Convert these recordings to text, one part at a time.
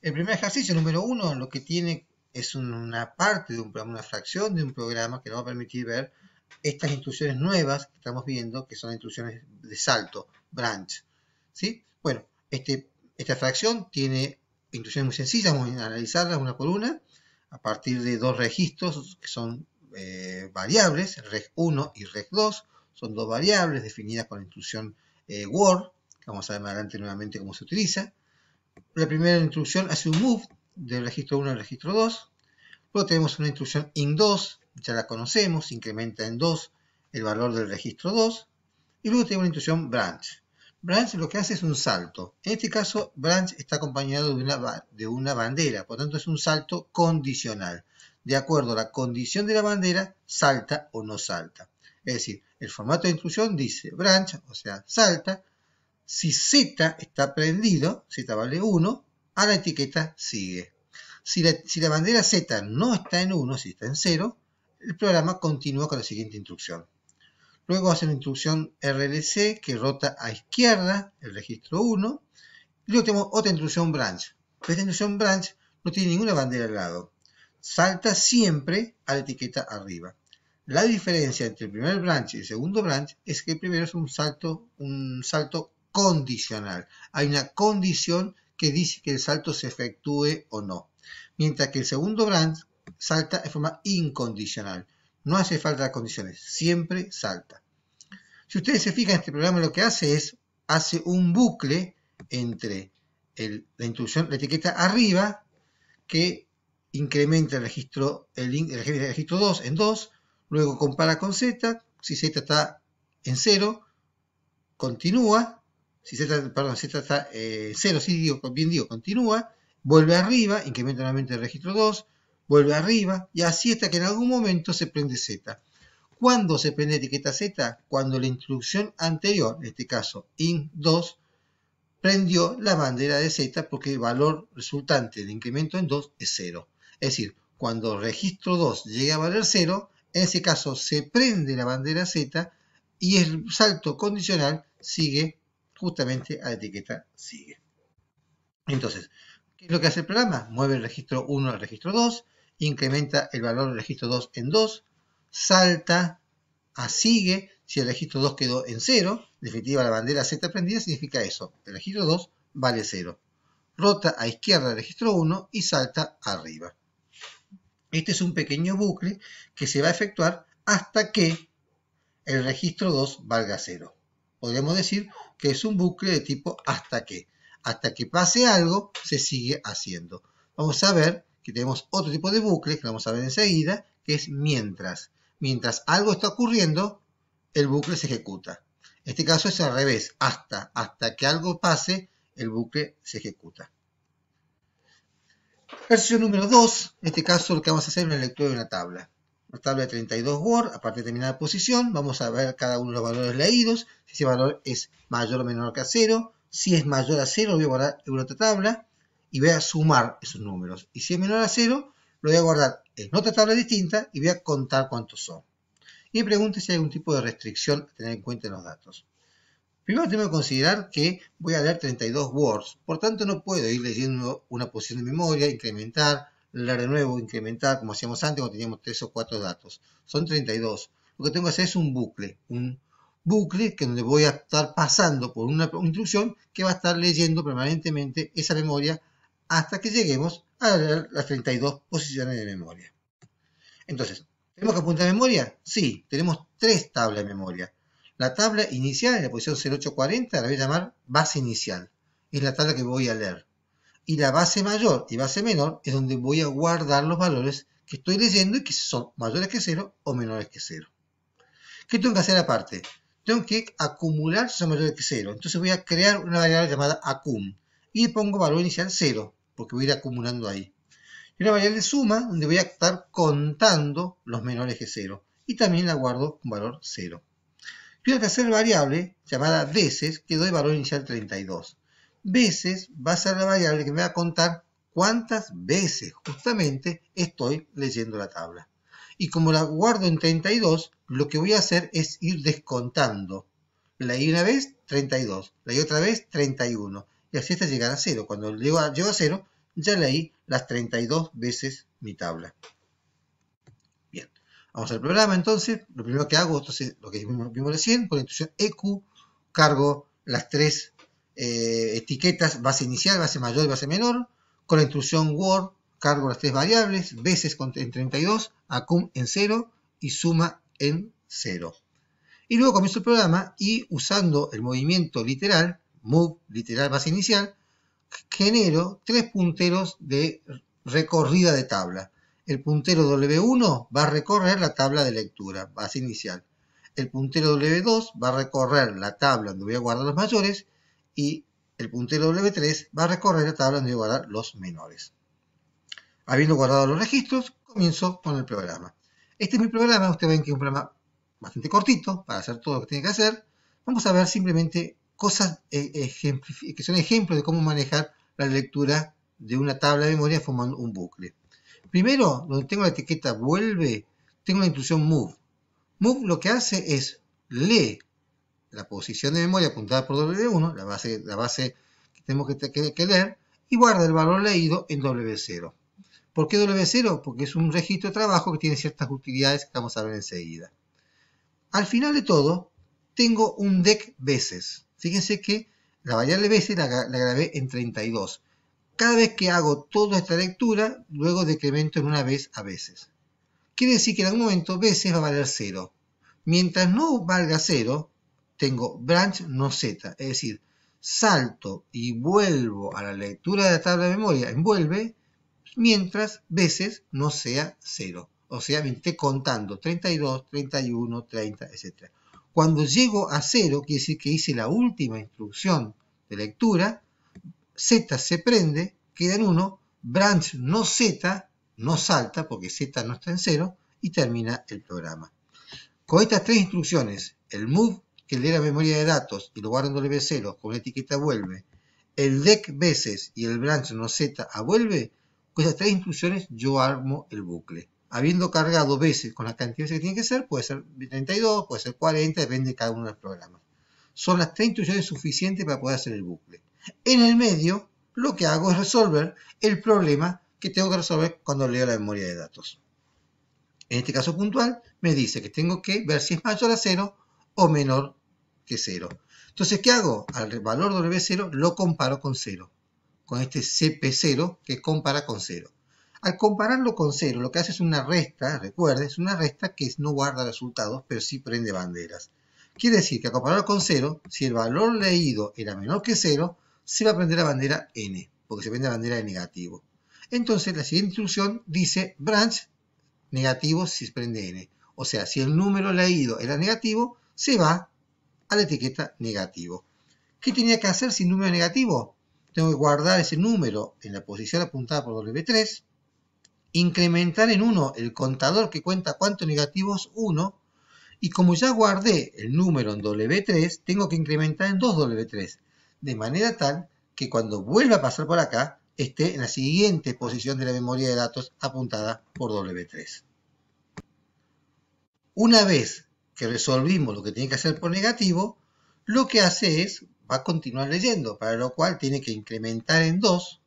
El primer ejercicio, número 1, lo que tiene es una parte de un programa, una fracción de un programa que nos va a permitir ver estas instrucciones nuevas que estamos viendo, que son instrucciones de salto, branch. ¿Sí? Bueno, esta fracción tiene instrucciones muy sencillas, vamos a analizarlas una por una, a partir de dos registros que son variables, reg1 y reg2, son dos variables definidas con la instrucción word, que vamos a ver más adelante nuevamente cómo se utiliza. La primera instrucción hace un move del registro 1 al registro 2. Luego tenemos una instrucción int2, ya la conocemos, incrementa en 2 el valor del registro 2. Y luego tenemos una instrucción branch. Branch lo que hace es un salto. En este caso, branch está acompañado de una bandera, por lo tanto es un salto condicional. De acuerdo a la condición de la bandera, salta o no salta. Es decir, el formato de instrucción dice branch, o sea, salta. Si Z está prendido, Z vale 1, a la etiqueta sigue. Si la bandera Z no está en 1, si está en 0, el programa continúa con la siguiente instrucción. Luego hace una instrucción RLC que rota a izquierda el registro 1. Y luego tenemos otra instrucción branch. Esta instrucción branch no tiene ninguna bandera al lado. Salta siempre a la etiqueta arriba. La diferencia entre el primer branch y el segundo branch es que el primero es un salto condicional. Hay una condición que dice que el salto se efectúe o no. Mientras que el segundo branch salta de forma incondicional. No hace falta las condiciones, siempre salta. Si ustedes se fijan, este programa lo que hace es, hace un bucle entre la etiqueta arriba, que incrementa el registro 2 en 2, luego compara con Z, si Z está en 0, continúa, si Z está 0, continúa, vuelve arriba, incrementa nuevamente el registro 2, vuelve arriba, y así hasta que en algún momento se prende Z. ¿Cuándo se prende la etiqueta Z? Cuando la instrucción anterior, en este caso int2, prendió la bandera de Z porque el valor resultante de incremento en 2 es 0. Es decir, cuando registro 2 llegue a valer 0, en ese caso se prende la bandera Z y el salto condicional sigue justamente a la etiqueta sigue. Entonces, ¿qué es lo que hace el programa? Mueve el registro 1 al registro 2, incrementa el valor del registro 2 en 2, salta a sigue si el registro 2 quedó en 0, en definitiva la bandera Z prendida significa eso, el registro 2 vale 0. Rota a izquierda el registro 1 y salta arriba. Este es un pequeño bucle que se va a efectuar hasta que el registro 2 valga 0. Podríamos decir que es un bucle de tipo hasta que. Hasta que pase algo, se sigue haciendo. Vamos a ver que tenemos otro tipo de bucle, que vamos a ver enseguida, que es mientras. Mientras algo está ocurriendo, el bucle se ejecuta. En este caso es al revés. Hasta que algo pase, el bucle se ejecuta. Ejercicio número 2. En este caso lo que vamos a hacer es una lectura de una tabla. Una tabla de 32 word, a partir de determinada posición. Vamos a ver cada uno de los valores leídos. Si ese valor es mayor o menor que a 0. Si es mayor a 0, lo voy a guardar en otra tabla y voy a sumar esos números. Y si es menor a 0, lo voy a guardar en otra tabla distinta y voy a contar cuántos son. Y me pregunto si hay algún tipo de restricción a tener en cuenta en los datos. Primero tengo que considerar que voy a leer 32 words, por tanto no puedo ir leyendo una posición de memoria, incrementar, leer de nuevo, incrementar, como hacíamos antes cuando teníamos 3 o 4 datos. Son 32. Lo que tengo que hacer es un bucle que donde voy a estar pasando por una instrucción que va a estar leyendo permanentemente esa memoria hasta que lleguemos a leer las 32 posiciones de memoria. Entonces, ¿tenemos que apuntar memoria? Sí, tenemos 3 tablas de memoria. La tabla inicial, en la posición 0840, la voy a llamar base inicial. Es la tabla que voy a leer. Y la base mayor y base menor es donde voy a guardar los valores que estoy leyendo y que son mayores que 0 o menores que 0. ¿Qué tengo que hacer aparte? Tengo que acumular si son mayores que 0. Entonces voy a crear una variable llamada accum. Y pongo valor inicial 0, porque voy a ir acumulando ahí. Y una variable suma, donde voy a estar contando los menores que 0. Y también la guardo con valor 0. Y una tercera variable, llamada veces, que doy valor inicial 32. Veces va a ser la variable que me va a contar cuántas veces justamente estoy leyendo la tabla. Y como la guardo en 32, lo que voy a hacer es ir descontando. Leí una vez, 32. Leí otra vez, 31. Y así hasta llegar a 0. Cuando llego a 0, ya leí las 32 veces mi tabla. Bien, vamos al programa entonces. Lo primero que hago, entonces, lo que vimos recién, con la instrucción EQ, cargo las tres etiquetas, base inicial, base mayor y base menor. Con la instrucción WORD, cargo las tres variables, veces en 32, accum en 0 y suma en 0. Y luego comienzo el programa y usando el movimiento literal, move, literal, base inicial, genero tres punteros de recorrida de tabla. El puntero W1 va a recorrer la tabla de lectura, base inicial. El puntero W2 va a recorrer la tabla donde voy a guardar los mayores y el puntero W3 va a recorrer la tabla donde voy a guardar los menores. Habiendo guardado los registros, comienzo con el programa. Este es mi programa, ustedes ven que es un programa bastante cortito para hacer todo lo que tiene que hacer. Vamos a ver simplemente cosas que son ejemplos de cómo manejar la lectura de una tabla de memoria formando un bucle. Primero, donde tengo la etiqueta vuelve, tengo la instrucción move. Move lo que hace es lee la posición de memoria apuntada por W1, la base que tenemos que leer, y guarda el valor leído en W0. ¿Por qué W0? Porque es un registro de trabajo que tiene ciertas utilidades que vamos a ver enseguida. Al final de todo, tengo un dec veces. Fíjense que la variable veces la grabé en 32. Cada vez que hago toda esta lectura, luego decremento en una vez a veces. Quiere decir que en algún momento veces va a valer 0. Mientras no valga 0, tengo branch no z, es decir, salto y vuelvo a la lectura de la tabla de memoria en vuelve, mientras veces no sea 0. O sea, me esté contando 32, 31, 30, etc. Cuando llego a 0, quiere decir que hice la última instrucción de lectura, Z se prende, queda en 1, branch no Z, no salta porque Z no está en 0 y termina el programa. Con estas tres instrucciones, el move que lee la memoria de datos y lo guarda en W0 con la etiqueta vuelve, el dec veces y el branch no Z a vuelve, con esas tres instrucciones yo armo el bucle. Habiendo cargado veces con la cantidad de veces que tiene que ser, puede ser 32, puede ser 40, depende de cada uno de los programas. Son las tres instrucciones suficientes para poder hacer el bucle. En el medio, lo que hago es resolver el problema que tengo que resolver cuando leo la memoria de datos. En este caso puntual, me dice que tengo que ver si es mayor a 0 o menor que 0. Entonces, ¿qué hago? Al valor W0 lo comparo con 0. Con este CP0 que compara con 0. Al compararlo con 0, lo que hace es una resta, recuerden, es una resta que no guarda resultados, pero sí prende banderas. Quiere decir que al compararlo con 0, si el valor leído era menor que 0, se va a prender la bandera N, porque se prende la bandera de negativo. Entonces, la siguiente instrucción dice branch negativo si se prende N. O sea, si el número leído era negativo, se va a la etiqueta negativo. ¿Qué tenía que hacer si el número es negativo? Tengo que guardar ese número en la posición apuntada por W3, incrementar en 1 el contador que cuenta cuántos negativos 1, y como ya guardé el número en W3, tengo que incrementar en 2 W3, de manera tal que cuando vuelva a pasar por acá, esté en la siguiente posición de la memoria de datos apuntada por W3. Una vez que resolvimos lo que tiene que hacer por negativo, lo que hace es, va a continuar leyendo, para lo cual tiene que incrementar en 2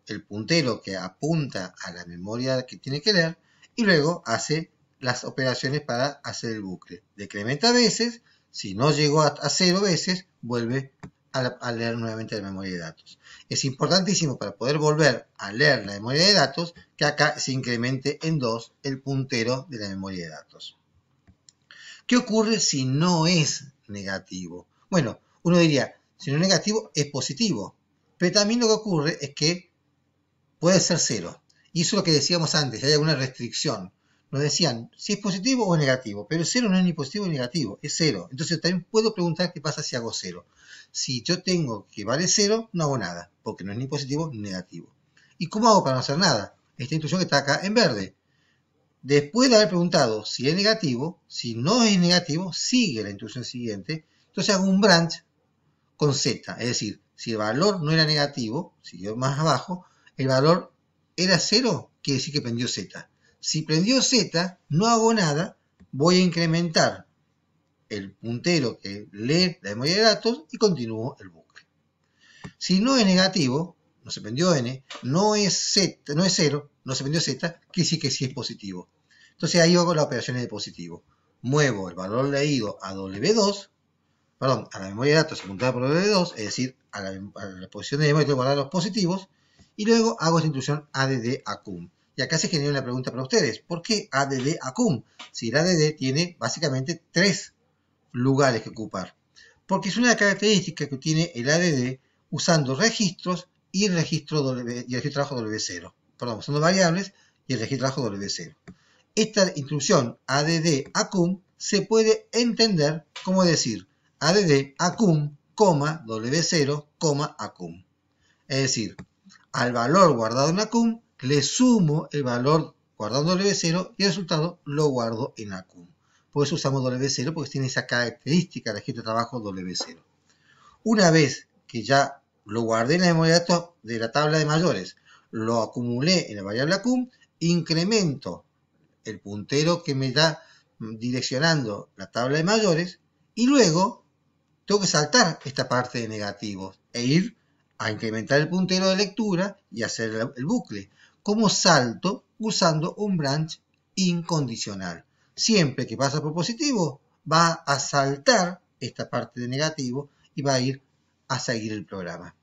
el puntero que apunta a la memoria que tiene que leer y luego hace las operaciones para hacer el bucle. Decrementa veces, si no llegó a 0 veces, vuelve a leer nuevamente la memoria de datos. Es importantísimo para poder volver a leer la memoria de datos que acá se incremente en 2 el puntero de la memoria de datos. ¿Qué ocurre si no es negativo? Bueno, uno diría, si no es negativo es positivo, pero también lo que ocurre es que puede ser 0. Y eso es lo que decíamos antes, hay alguna restricción. Nos decían si es positivo o negativo, pero 0 no es ni positivo ni negativo, es 0. Entonces también puedo preguntar qué pasa si hago 0. Si yo tengo que vale 0, no hago nada, porque no es ni positivo ni negativo. ¿Y cómo hago para no hacer nada? Esta instrucción que está acá en verde. Después de haber preguntado si es negativo, si no es negativo, sigue la instrucción siguiente. Entonces hago un branch con Z, es decir, si el valor no era negativo, siguió más abajo, el valor era 0, quiere decir que prendió Z. Si prendió Z, no hago nada, voy a incrementar el puntero que lee la memoria de datos y continúo el bucle. Si no es negativo, no se prendió N, no es 0, no se prendió Z, que sí es positivo. Entonces ahí hago las operaciones de positivo. Muevo el valor leído a W2, perdón, a la memoria de datos apuntada por W2, es decir, a la posición de memoria que guardar los positivos, y luego hago esta instrucción add a cum. Y acá se genera una pregunta para ustedes. ¿Por qué add a cum? Si el add tiene básicamente 3 lugares que ocupar. Porque es una característica que tiene el add usando registros y el registro trabajo W0. Perdón, usando variables y el registro trabajo W0. Esta instrucción add a cum se puede entender como decir add a cum, W0, a cum. Es decir, al valor guardado en acum le sumo el valor guardado en W0 y el resultado lo guardo en acum. Por eso usamos W0 porque tiene esa característica de registro de trabajo W0. Una vez que ya lo guardé en la memoria de datos de la tabla de mayores, lo acumulé en la variable acum, incremento el puntero que me da direccionando la tabla de mayores y luego tengo que saltar esta parte de negativos e ir a incrementar el puntero de lectura y hacer el bucle. ¿Cómo salto? Usando un branch incondicional. Siempre que pasa por positivo, va a saltar esta parte de negativo y va a ir a seguir el programa.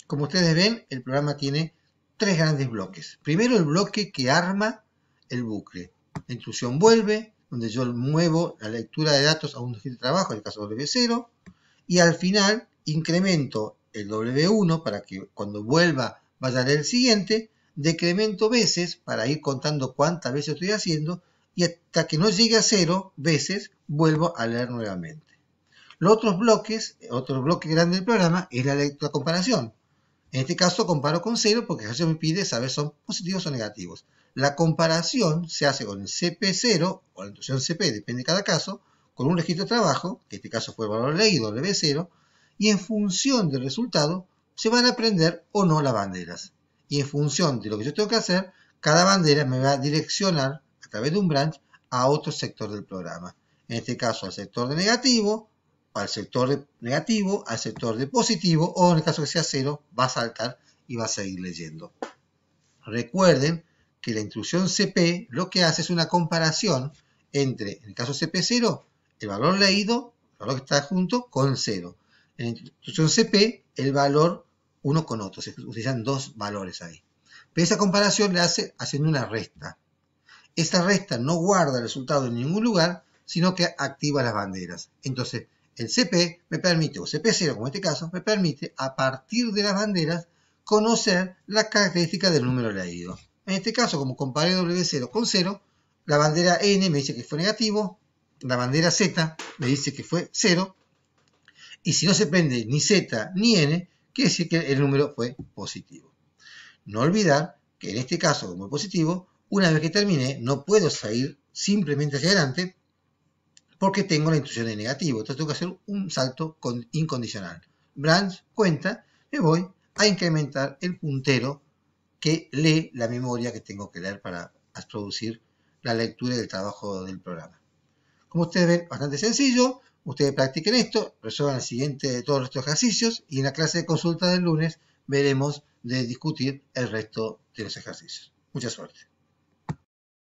Como ustedes ven, el programa tiene 3 grandes bloques. Primero, el bloque que arma el bucle. La instrucción vuelve, donde yo muevo la lectura de datos a un registro de trabajo, en el caso W0, y al final incremento el W1 para que cuando vuelva vaya a leer el siguiente, decremento veces para ir contando cuántas veces estoy haciendo y hasta que no llegue a 0 veces vuelvo a leer nuevamente. Los otros bloques, otro bloque grande del programa es la comparación. En este caso comparo con 0 porque el ejercicio me pide saber si son positivos o negativos. La comparación se hace con el CP0 o la instrucción CP, depende de cada caso, con un registro de trabajo, que en este caso fue el valor leído, W0, y en función del resultado se van a prender o no las banderas. Y en función de lo que yo tengo que hacer, cada bandera me va a direccionar a través de un branch a otro sector del programa. En este caso al sector de negativo, al sector de negativo, al sector de positivo, o en el caso que sea 0, va a saltar y va a seguir leyendo. Recuerden que la instrucción CP lo que hace es una comparación entre, en el caso CP0, el valor leído, el valor que está junto, con 0. En la instrucción CP, el valor uno con otro. Se utilizan 2 valores ahí. Pero esa comparación le hace haciendo una resta. Esa resta no guarda el resultado en ningún lugar, sino que activa las banderas. Entonces, el CP me permite, o CP0 como en este caso, me permite, a partir de las banderas, conocer la característica del número leído. En este caso, como comparé W0 con 0, la bandera N me dice que fue negativo, la bandera Z me dice que fue 0, y si no se prende ni Z ni N, quiere decir que el número fue positivo. No olvidar que en este caso, como es positivo, una vez que terminé, no puedo seguir simplemente hacia adelante porque tengo la instrucción de negativo. Entonces tengo que hacer un salto incondicional. Branch, cuenta, me voy a incrementar el puntero que lee la memoria que tengo que leer para producir la lectura del trabajo del programa. Como ustedes ven, bastante sencillo. Ustedes practiquen esto, resuelvan el siguiente de todos estos ejercicios y en la clase de consulta del lunes veremos de discutir el resto de los ejercicios. Mucha suerte.